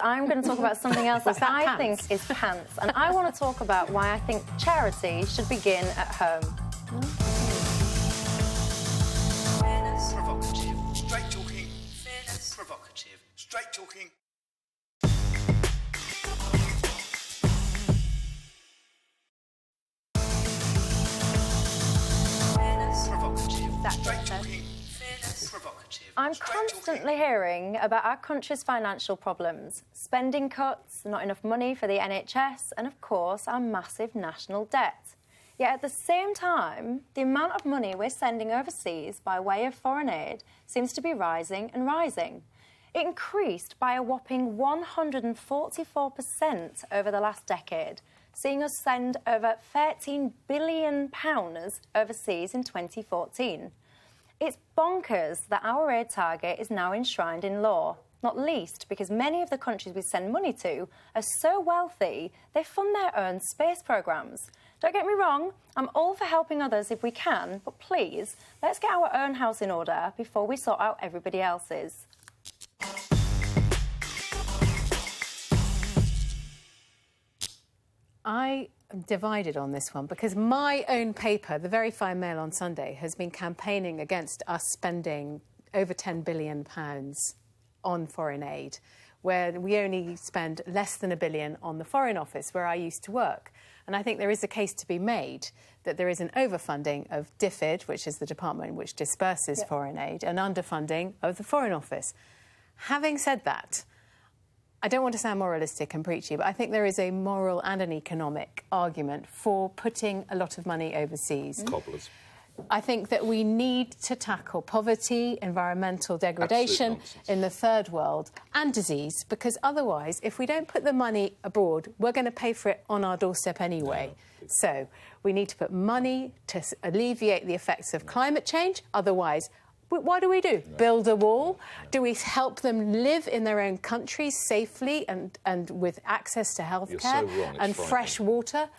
I'm going to talk about something else that I think is pants. And I want to talk about why I think charity should begin at home. Provocative. Straight talking. Fairness. Provocative. Straight talking. Straight talking. Fairness. Provocative. I'm constantly hearing about our country's financial problems. Spending cuts, not enough money for the NHS, and of course our massive national debt. Yet at the same time, the amount of money we're sending overseas by way of foreign aid seems to be rising and rising. It increased by a whopping 144% over the last decade, seeing us send over £13 billion overseas in 2014. It's bonkers that our aid target is now enshrined in law, not least because many of the countries we send money to are so wealthy they fund their own space programmes. Don't get me wrong, I'm all for helping others if we can, but please, let's get our own house in order before we sort out everybody else's. I am divided on this one because my own paper, the Very Fine Mail on Sunday, has been campaigning against us spending over £10 billion on foreign aid, where we only spend less than £1 billion on the Foreign Office, where I used to work. And I think there is a case to be made that there is an overfunding of DFID, which is the department which disperses foreign aid, and underfunding of the Foreign Office. Having said that, I don't want to sound moralistic and preachy, but I think there is a moral and an economic argument for putting a lot of money overseas. Cobblers. I think that we need to tackle poverty, environmental degradation in the third world and disease, because otherwise, if we don't put the money abroad, we're going to pay for it on our doorstep anyway. Yeah. So we need to put money to alleviate the effects of climate change. Otherwise, what do? Build a wall? Do we help them live in their own countries safely and with access to healthcare and fresh water?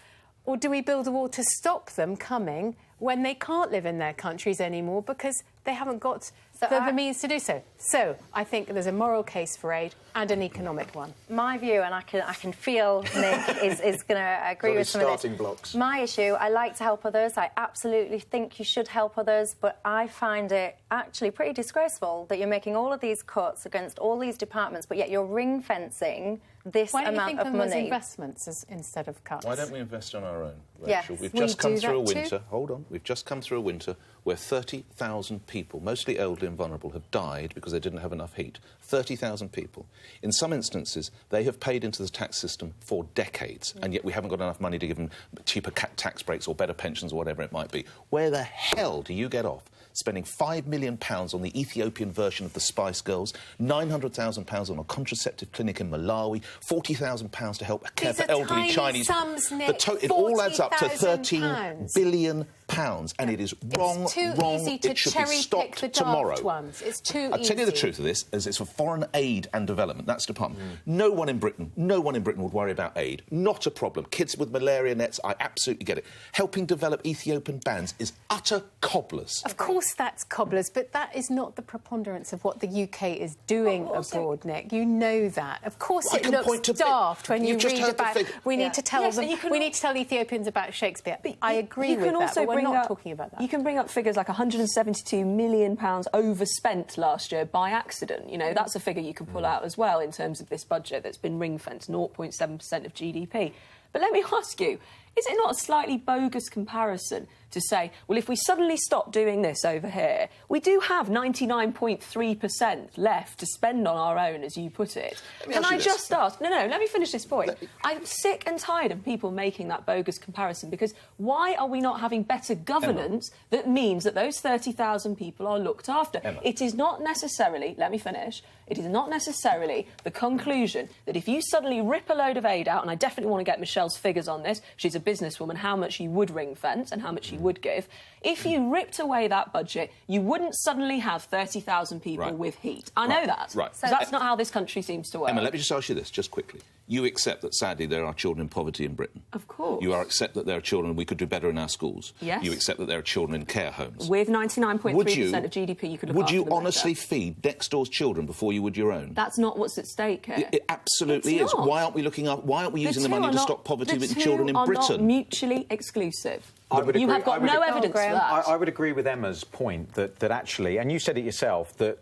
Or do we build a wall to stop them coming when they can't live in their countries anymore because they haven't got the means to do so? So I think there's a moral case for aid and an economic one. My view, and I can feel Nick is going to agree with some of this. Starting blocks. My issue, I like to help others. I absolutely think you should help others, but I find it actually pretty disgraceful that you're making all of these cuts against all these departments, but yet you're ring-fencing this amount of money. Why don't you think of them as investments instead of cuts? Why don't we invest on our own, Rachel? Yes. We've just come through a winter. Hold on. We've just come through a winter where 30,000 people, mostly elderly and vulnerable, have died because they didn't have enough heat. 30,000 people. In some instances, they have paid into the tax system for decades, and yet we haven't got enough money to give them cheaper tax breaks or better pensions or whatever it might be. Where the hell do you get off spending £5 million on the Ethiopian version of the Spice Girls, £900,000 on a contraceptive clinic in Malawi, £40,000 to help care for elderly Chinese... Sums, Nick. It all adds up to £13 billion, and it is wrong. It's too easy to It should be stopped tomorrow. Ones. It's too easy. I'll tell you the truth of this, as it's for foreign aid and development. That's the department. No one in Britain would worry about aid. Not a problem. Kids with malaria nets, I absolutely get it. Helping develop Ethiopian bands is utter cobblers. Of course that's cobblers, but that is not the preponderance of what the UK is doing abroad, Nick. You know that. Of course it looks daft when you read about we need to tell them, we need to tell Ethiopians about Shakespeare. But I agree with that, but we're not talking about that. You can bring up figures like £172 million overspent last year by accident. You know, that's a figure you can pull out as well in terms of this budget that's been ring-fenced, 0.7% of GDP. But let me ask you, is it not a slightly bogus comparison to say, well, if we suddenly stop doing this over here, we do have 99.3% left to spend on our own, as you put it. Can I just ask... No, let me finish this point. I'm sick and tired of people making that bogus comparison, because why are we not having better governance that means that those 30,000 people are looked after? It is not necessarily... Let me finish. It is not necessarily the conclusion that if you suddenly rip a load of aid out, and I definitely want to get Michelle Michelle's figures on this. She's a businesswoman, how much you would ring fence and how much you would give. If you ripped away that budget, you wouldn't suddenly have 30,000 people with heat. I know that. Right. So that's not how this country seems to work. Emma, let me just ask you this, just quickly. You accept that, sadly, there are children in poverty in Britain. Of course. You accept that there are children we could do better in our schools. Yes. You accept that there are children in care homes. With 99.3% of GDP, you could look Would after you them honestly better. feed next door's children before you would your own? That's not what's at stake here. It absolutely It's is. not. Why aren't we looking up? Why aren't we using the money to stop poverty with children in The two are Britain? not mutually exclusive. I would You agree- have got I would no agree- evidence for that. I would agree with Emma's point that actually, and you said it yourself, that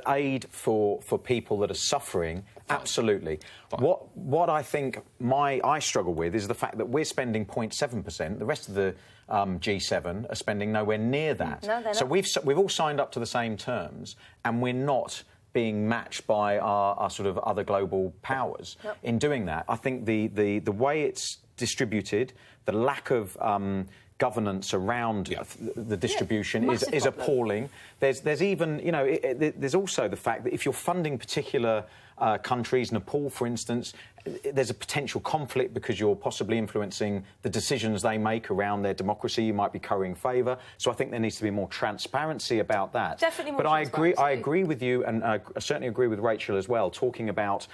aid for people that are suffering, absolutely. What I think I struggle with is the fact that we're spending 0.7%. The rest of the G7 are spending nowhere near that. No, they're so not. we've all signed up to the same terms, and we're not being matched by our sort of other global powers in doing that. I think the way it's distributed, the lack of governance around the distribution is massive problem. appalling. There's even, you know, there's also the fact that if you're funding particular countries, Nepal, for instance, there's a potential conflict because you're possibly influencing the decisions they make around their democracy. You might be currying favour. So I think there needs to be more transparency about that. Definitely more But I transparency. agree with you, and I certainly agree with Rachel as well, talking about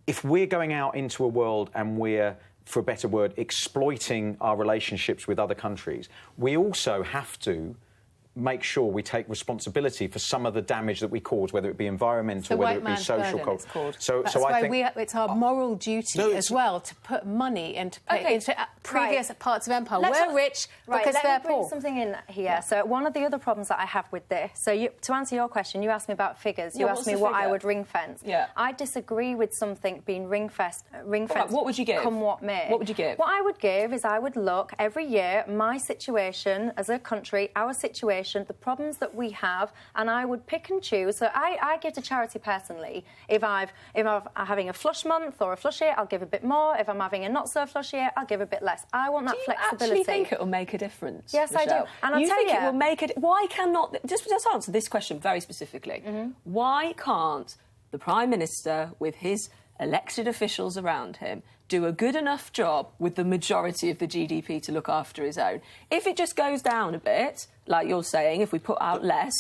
if we're going out into a world and we're, for a better word, exploiting our relationships with other countries, we also have to make sure we take responsibility for some of the damage that we cause, whether it be environmental, The whether white it be man's social. burden, it's called. So That's I why think it's our moral duty as well to put money into previous parts of empire. We're rich because let they're me bring poor. something in here. So one of the other problems that I have with this, to answer your question, you asked me about figures. You asked me what I would ring fence. Yeah. I disagree with something being ring fenced. Right, what would you give? Come what may. What would you give? What I would give is I would look every year my situation as a country, our situation, the problems that we have, and I would pick and choose. So I give to charity personally. If I'm having a flush month or a flush year, I'll give a bit more. If I'm having a not so flush year, I'll give a bit less. I want that flexibility. Do you actually think it will make a difference? Yes, I do. Michelle? And I'll you tell think you, it will make it? Why cannot? Just answer this question very specifically. Why can't the Prime Minister, with his elected officials around him, do a good enough job with the majority of the GDP to look after his own? If it just goes down a bit, like you're saying, if we put out less,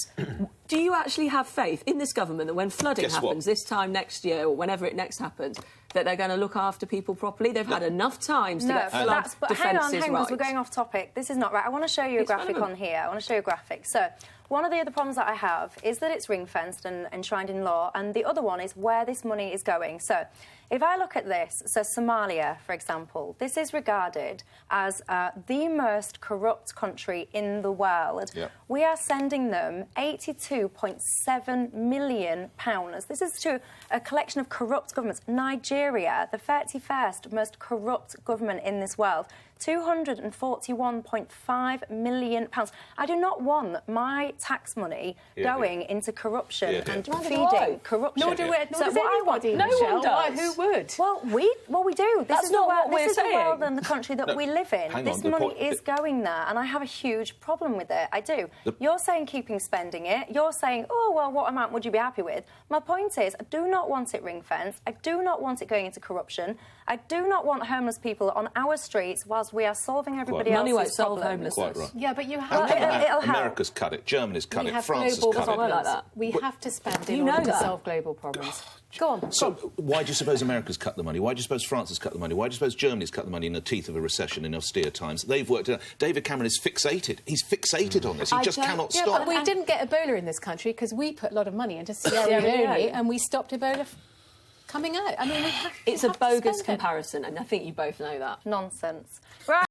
do you actually have faith in this government that when flooding happens this time next year or whenever it next happens, that they're going to look after people properly? They've had enough times to get flood but defences hang on, right. because we're going off topic. This is not right. I want to show you a graphic relevant. on here. I want to show you a graphic. So one of the other problems that I have is that it's ring-fenced and enshrined in law, and the other one is where this money is going. So if I look at this, so Somalia, for example, this is regarded as the most corrupt country in the world. Yep. We are sending them £82.7 million. This is to a collection of corrupt governments. Nigeria, the 31st most corrupt government in this world, £241.5 million. I do not want my tax money going into corruption and feeding corruption. Nor do we. So what I want, No one does. Who would? well, we do. This That's is not the world, what we're this is saying. the world and the country that we live in. hang This on, the money point- is going there, and I have a huge problem with it. I do. You're saying keeping spending it. You're saying, oh, well, what amount would you be happy with? My point is, I do not want it ring-fenced. I do not want it going into corruption. I do not want homeless people on our streets whilst we are solving everybody Money won't else's solve problems. homelessness. Quite right. Yeah, but you How have. come it'll help. America's cut it, Germany's cut We it, have France has global cut problems. it. Like that. We have to spend in You order know to that. solve global problems. Go on. So why do you suppose America's cut the money? Why do you suppose France has cut the money? Why do you suppose Germany's cut the money in the teeth of a recession in austere times? They've worked it out. David Cameron is fixated. He's fixated on this. He just cannot Yeah, stop. but we didn't get Ebola in this country because we put a lot of money into Sierra Leone and we stopped Ebola coming out. I mean, It's a have to bogus spend it. comparison, and I think you both know that. Nonsense. Right.